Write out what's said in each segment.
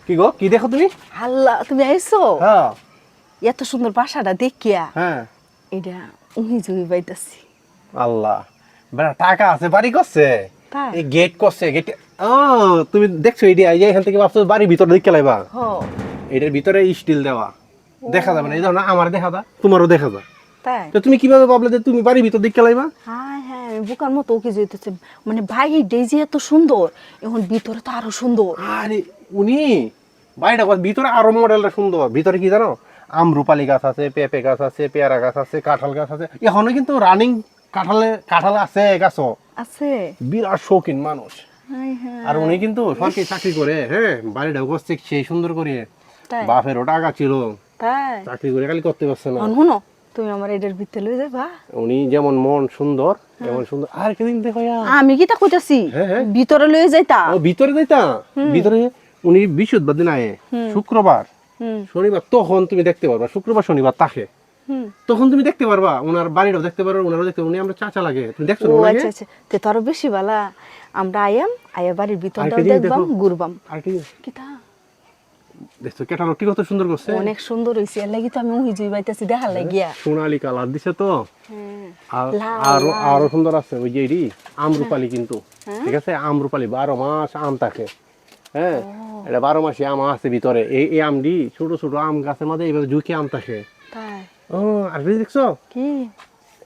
কি গো কি দেখো তুমি? আল্লাহ তুমি আইছো হ্যাঁ এত সুন্দর বাসাটা দেখিয়া হ্যাঁ এটা উহি জুহি পাইতাছি। আল্লাহ বেটা টাকা আছে বাড়ি করছে তাই? এই গেট করছে গেট ও তুমি দেখছো এই যে এখান থেকে ভাবছো বাড়ির ভিতরে দিকে লাইবা হ এটার ভিতরে স্টিল দেওয়া দেখা যাবে না এই ধরো না আমার দেখা দা তোমারও দেখা যা তাই? তো তুমি কিভাবে ভাবলে যে তুমি বাড়ির ভিতর দিকে লাইবা? হ্যাঁ হ্যাঁ আমি বোকার মতো ওকে যেতেছে মানে বাইরে ডেজি এত সুন্দর এখন ভিতরে তো আরো সুন্দর। আরে উনি বাড়িটা ভিতরে আরো মডেলটা সুন্দর ভিতরে কি জানো আমরুপালি গাছ আছে পেঁপে গাছ আছে পেয়ারা গাছ আছে কাঁঠাল গাছ আছে এখনো কিন্তু রানিং কাঁঠাল আছে গাছও আছে বিরাট শৌখিন মানুষ হ্যাঁ হ্যাঁ আর উনি কিন্তু সরকারি চাকরি করে হ্যাঁ বাড়িটা করছে সেই সুন্দর করে তাই? বাপেরও টাকা ছিল তাই চাকরি করে খালি করতে পারছে না শুনো তুমি আমার এটার ভিতরে লই যাবা। উনি যেমন মন সুন্দর এমন সুন্দর আর কেদিন দেখো আমি কি তা কইতাছি হ্যাঁ, হ্যাঁ। ভিতরে লই যাইতা। ও ভিতরে যাইতা ভিতরে উনি বৃহস্পতিবার দিন আয়ে শুক্রবার হুম শনিবার তখন তুমি দেখতে পারবা শুক্রবার শনিবার তাকে হুম তখন তুমি দেখতে পারবা ওনার বাড়িটাও দেখতে পারবা ওনারও দেখতে উনি আমরা চাচা লাগে তুমি দেখছো ও না ওনাকে? আচ্ছা আচ্ছা তে তো আরো বেশি ভালা আমরা আয়া বাড়ির ভিতরটাও আরেকটা জিনিস দেখবাম দেখো। ঘুরবাম। আর কি কি তা দেখছো ক্যাটালগটি কত সুন্দর করছে অনেক সুন্দর হইছে এর লাগি তো আমি উহি জুই পাইতাছি দেখার লাগিয়া। সোনালী কালার দিছে তো হ্যাঁ আর লাল, আরো লাল। আরো সুন্দর আছে ওই যে এটি আমরুপালি কিন্তু ঠিক আছে আমরুপালি 12 মাস আম থাকে হ্যাঁ এটা 12 মাসে আম আছে ভিতরে এই আমডি ছোট ছোট আম গাছের মধ্যে এইভাবে ঝুঁকি আম থাকে তাই ও আর কি দেখছো কি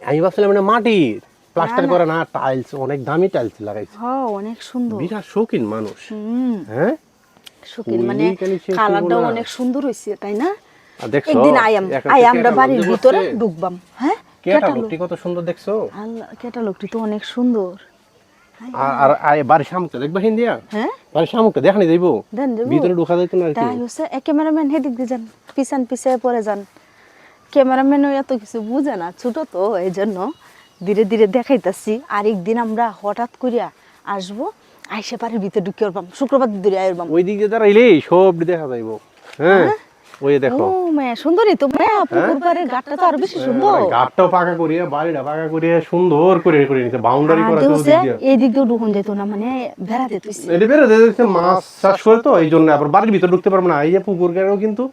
আমি ভাবছিলাম মানে মাটির প্লাস্টার না। করে না টাইলস অনেক দামি টাইলস লাগাইছে হ অনেক সুন্দর বিরাট শৌখিন মানুষ হুম হ্যাঁ শৌখিন মানে ওই খালি সে কালারটাও কি বলে? অনেক সুন্দর হইছে তাই না? আর দেখছো একদিন আই আমরা বাড়ির ভিতরে ঢুকবাম ঢুকবাম। হ্যাঁ ক্যাটালগটি কত সুন্দর দেখছো আল্লাহ ক্যাটালগটি তো অনেক সুন্দর। আর বাড়ির সামুকে দেখবা হিন্দিয়া হ্যাঁ বাড়ির সামুকে দেখানি যাইব দেন দেবো ভিতরে ঢোকা যাইতো না আর কি তাই হচ্ছে ক্যামেরাম্যান হেদিক দিয়ে যান পিছান পিছিয়ে পরে যান ক্যামেরাম্যানও এত কিছু বুঝে না ছোট তো এই জন্য ধীরে ধীরে দেখাইতাছি। আর একদিন আমরা হঠাৎ করিয়া আসবো আইসে বাড়ির ভিতরে ঢুকে পারবাম শুক্রবার ধরে আইরবাম। ওই দিক দিয়ে দাঁড়াইলেই সব দেখা যাইব হ্যাঁ ওই দেখো ও মায়া সুন্দরই তো মায়া পুকুর পাড়ের ঘাটটা তো আরো বেশি সুন্দর। ঘাটটাও পাকা করিয়ে বাড়িটা পাকা করিয়ে সুন্দর করে করে নিছে বাউন্ডারি করা আছে ওই দিক দিয়ে এই দিক দিয়ে ঢুকুন যেত না মানে বেড়াতে তুইছে এটা বেরো দেখছে মাছ চাষ করে তো এই জন্য আবার বাড়ির ভিতরে ঢুকতে পারবো না এই যে পুকুর গাড়িও কিন্তু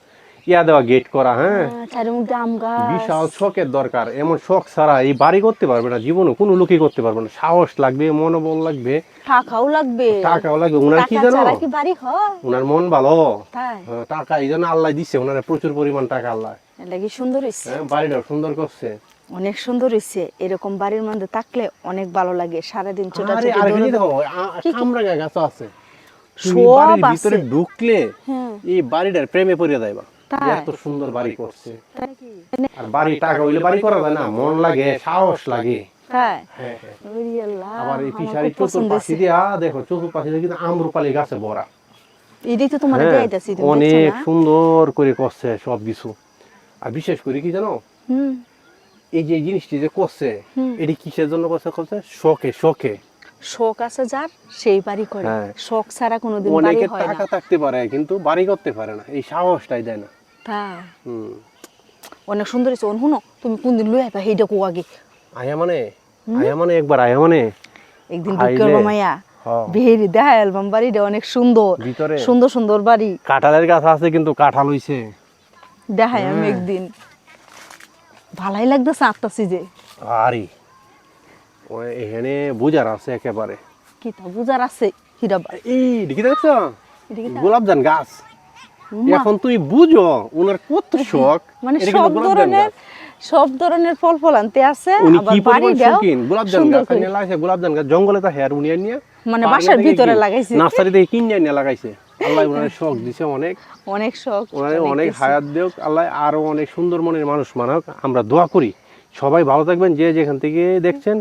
ইয়া দেওয়া গেট করা হ্যাঁ চারের মধ্যে আম গাছ বিশাল শখের দরকার এমন শখ ছাড়া এই বাড়ি করতে পারবে না জীবনে কোনো লোকই করতে পারবে না সাহস লাগবে মনোবল লাগবে টাকাও লাগবে টাকাও লাগবে উনার কি টাকা জানো ছাড়া কি বাড়ি হয় উনার মন ভালো তাই হ্যাঁ, টাকা এই জন্য আল্লাহ দিচ্ছে ওনারা প্রচুর পরিমাণ টাকা আল্লাহ এর লাগি সুন্দর হইছে হ্যাঁ বাড়িটাও সুন্দর করছে অনেক সুন্দর হইছে এরকম বাড়ির মধ্যে থাকলে অনেক ভালো লাগে সারাদিন আরে ছোটাছুটি আর কি দৌড়াদৌড়ি। দেখো কি? কামরাঙা গাছ আছে তুমি সব বাড়ির আছে। ভিতরে ঢুকলে হ্যাঁ এই বাড়িটার প্রেমে পড়ে যাইবা তাই? এত সুন্দর বাড়ি করছে তাই কি? আর বাড়ি টাকা হইলে বাড়ি করা যায় না মন লাগে সাহস লাগে তাই হ্যাঁ হ্যাঁ ওরে আল্লাহ, আবার এই আমার ফিশারি খুব পছন্দ চতুর্পাশে হইছে। দিয়া দেখো চতুর্পাশে দিয়ে কিন্তু আমরুপালি গাছে ভরা এটাই তো তোমার হ্যাঁ, দেখাইতাছি তুমি দেখছো অনেক না? সুন্দর করে করছে সব কিছু আর বিশেষ করে কি জানো হুম এই যে জিনিসটি যে করছে হুম। এটি কিসের জন্য করছে করছে শখে শখে শখ আছে যার সেই বাড়ি করে হ্যাঁ। শখ ছাড়া কোনোদিন বাড়ি অনেকে হয় না। টাকা থাকতে পারে কিন্তু বাড়ি করতে পারে না এই সাহসটাই দেয় না তাই হুম অনেক সুন্দর হইছে শুনো তুমি কোনদিন লই আইবা সেইটা কো আগে আয়া মানে একবার আয়া মানে একদিন আইলে, ঢুকে মাইয়া হ্যাঁ। বেহেরি দেখা অ্যালবাম বাড়িটা অনেক সুন্দর ভিতরে সুন্দর সুন্দর বাড়ি কাঁঠালের গাছ আছে কিন্তু কাঁঠাল হইছে দেখাই আমি একদিন ভালাই লাগতেছে আত্মাছি যে আরে ওই এখানে বুঝার আছে একেবারে কি তা বুঝার আছে হিরা এই দেখি দেখছো এটা কি তা? গোলাপজান গাছ মা, এখন তুই বুঝো ওনার কত শখ মানে এটা কিন্তু গোলাপজান গাছ। সব ধরনের ফল ফল আনতে আছে উনি আবার কি পরিমাণ বাড়িটাও শৌখিন গোলাপজান সুন্দর গাছ করে। নিয়ে লাগাইছে গোলাপজান গাছ জঙ্গলে তা হেয়ার উনিয়ে নিয়ে মানে পাহাড়ে বাসার থেকে ভিতরে কি- লাগাইছে। নার্সারি থেকে কিনে নিয়ে লাগাইছে আল্লাহ ওনার শখ দিছে অনেক অনেক শখ ওনারে অনেক দেখতেছি। হায়াত দেওক আল্লাহ আরো অনেক সুন্দর মনের মানুষ মানক আমরা দোয়া করি সবাই ভালো থাকবেন যে যেখান থেকে দেখছেন